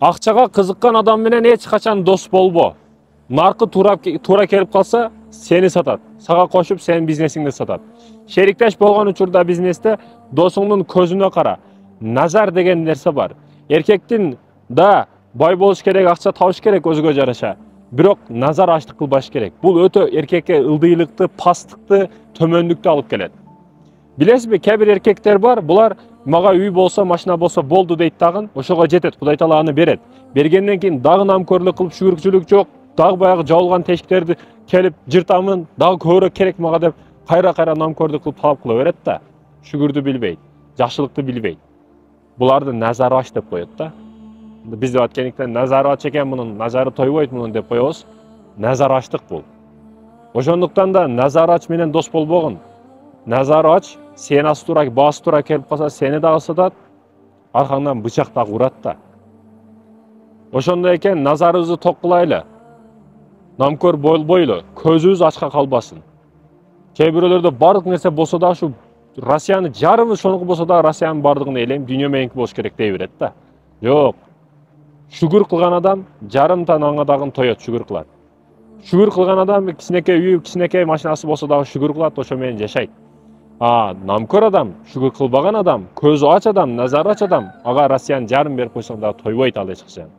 Акчага кызыккан адам менен эч качан дос болбо. Наркы туура келип калса, сени сатат. Сага кошуп, сенин бизнесиңди сатат. Шериктеш болгон учурда бизнесте досуңдун көзүнө кара. Назар деген нерсе бар. Эркектин да бай болуш керек, акча табыш керек өзгө жараша. Бирок назар аштык кылбаш керек. Бул өтө эркекке ылдыйлыкты, пасттыкты, төмөндүктү алып келет. Билесизби, кээ эркектер бар, булар мага үй болсо, машина болсо болду дейт дагы, ошого жетет, Кудай Таала аны берет. Бергенден кийин дагы намкөрлүк кылып, шүгүрчүлүк жок, дагы баягы жабылган тешиктерди келип жыртамын, дагы көбүрөөк керек мага деп кайра намкөрлүк кылып талап кыла берет да. Шүгүрдү билбейт, жакшылыкты билбейт. Буларды назары ач деп коет да. Биз деп аткендиктен назары ач экен мунун, назары тойбойт мунун деп коебуз. Назар ачтык бул. Ошондуктан да назары ач менен дос болбогун. Назары ач сени басы туура келип калса, сени дагы сатат, аркаңдан бычак дагы урат да. Ошондой экен, назарыбызды ток кылайлы. Намкөр болбойлу, көзүбүз ачка калбасын. Кээ бирөөлөрдө бардык нерсе болсо да, ушу Россиянын жарымы ошондуку болсо да, Россиянын бардыгын элейм, дүйнө мененки болуш керек дей берет да. Жок. Шүгүр кылган адам жарымтан аңа дагы тоет, шүгүр кылат. Шүгүр кылган адам кичинекей үйү, кичинекей машинасы болсо дагы шүгүр кылат, ошо менен жашайт. Намкөр адам, шүгүр кылбаган адам, көзү ач адам, назары ач адам, ага Россиянын жарым берип койсоң дагы тойбойт ал эч качан.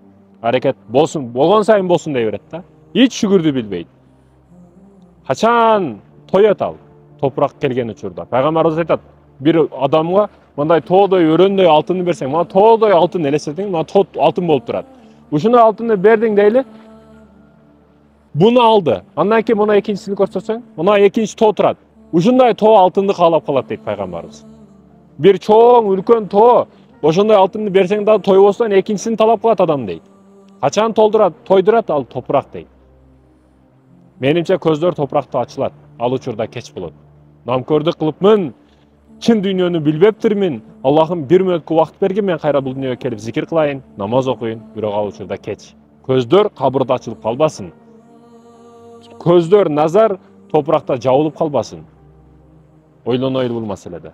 Аракет болсун, болгон сайын болсун дей берет да. Эч шүгүрдү билбейт. Качан тоет ал топурак келген учурда. Пайгамбарыбыз айтат, бир адамга мындай тоодой, өрөндөй алтынды берсең, мына тоодой алтын элестетиң, мына тоо алтын болуп турат. Ушундай алтынды бердиң дейли, буну алды. Андан кийин мына экинчисин көрсөтсөң, мына экинчи тоо турат. Ушундай тоо алтынды каалап калат дейт пайгамбарыбыз. Бир чоң, үлкөн тоо, ошондой алтынды берсең да тойбостон экинчисин талап кылат адам дейт. Качан толдурат, тойдурат ал топурак дейт. Менимче көздөр топуракта ачылат, ал учурда кеч болот. Намкөрлүк кылыпмын, чын дүйнөнү билбептирмин. Аллахым бир мүнөткө убакыт бергин, мен кайра бул дүйнөгө келип зикир кылайын, намаз окуйын, бирок ал учурда кеч. Көздөр кабырда ачылып калбасын. Көздөр, назар топуракта жабылып калбасын. Ойлонойлу бул маселеде.